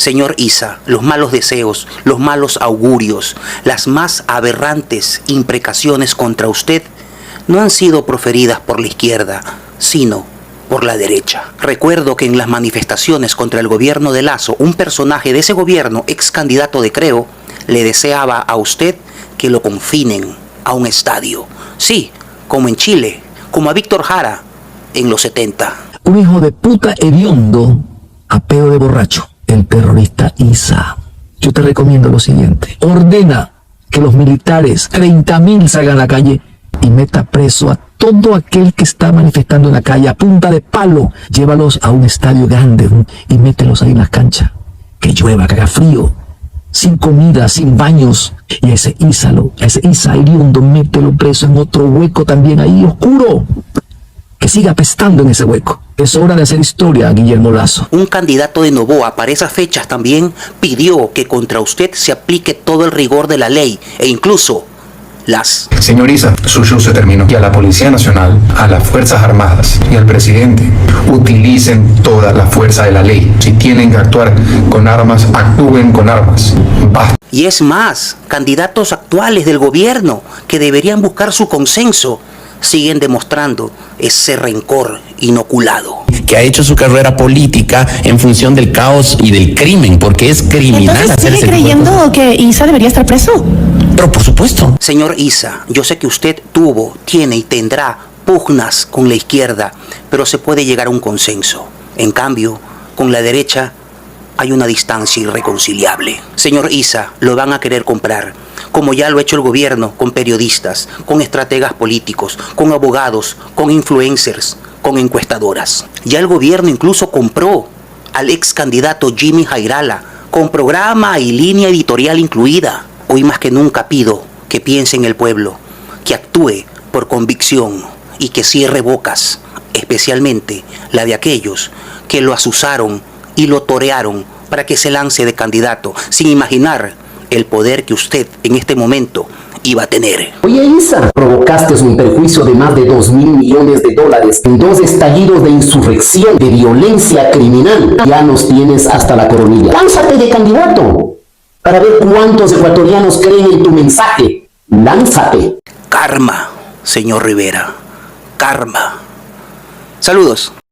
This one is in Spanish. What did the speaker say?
Señor Issa, los malos deseos, los malos augurios, las más aberrantes imprecaciones contra usted no han sido proferidas por la izquierda, sino por la derecha. Recuerdo que en las manifestaciones contra el gobierno de Lasso, un personaje de ese gobierno, ex candidato de Creo, le deseaba a usted que lo confinen a un estadio. Sí, como en Chile, como a Víctor Jara en los 70. Un hijo de puta hediondo a pedo de borracho. El terrorista Issa. Yo te recomiendo lo siguiente. Ordena que los militares, 30.000, salgan a la calle y meta preso a todo aquel que está manifestando en la calle a punta de palo. Llévalos a un estadio grande y mételos ahí en las canchas. Que llueva, que haga frío. Sin comida, sin baños. Y a ese Issa hediondo, mételo preso en otro hueco también ahí oscuro. Que siga apestando en ese hueco. Es hora de hacer historia, Guillermo Lasso. Un candidato de Noboa para esas fechas también pidió que contra usted se aplique todo el rigor de la ley e incluso las... Señor Issa, su show se terminó. Y a la Policía Nacional, a las Fuerzas Armadas y al presidente, utilicen toda la fuerza de la ley. Si tienen que actuar con armas, actúen con armas. Basta. Y es más, candidatos actuales del gobierno que deberían buscar su consenso siguen demostrando ese rencor inoculado. Que ha hecho su carrera política en función del caos y del crimen, porque es criminal. Entonces, ¿sigue creyendo que Issa debería estar preso? Pero por supuesto. Señor Issa, yo sé que usted tuvo, tiene y tendrá pugnas con la izquierda, pero se puede llegar a un consenso. En cambio, con la derecha hay una distancia irreconciliable. Señor Issa, lo van a querer comprar, como ya lo ha hecho el gobierno con periodistas, con estrategas políticos, con abogados, con influencers, con encuestadoras. Ya el gobierno incluso compró al ex candidato Jimmy Jairala, con programa y línea editorial incluida. Hoy más que nunca pido que piense en el pueblo, que actúe por convicción y que cierre bocas, especialmente la de aquellos que lo asusaron y lo torearon para que se lance de candidato, sin imaginar el poder que usted en este momento iba a tener. Oye, Issa, provocaste un perjuicio de más de $2.000 millones en 2 estallidos de insurrección, de violencia criminal. Ya nos tienes hasta la coronilla. Lánzate de candidato para ver cuántos ecuatorianos creen en tu mensaje. Lánzate. Karma, señor Rivera. Karma. Saludos.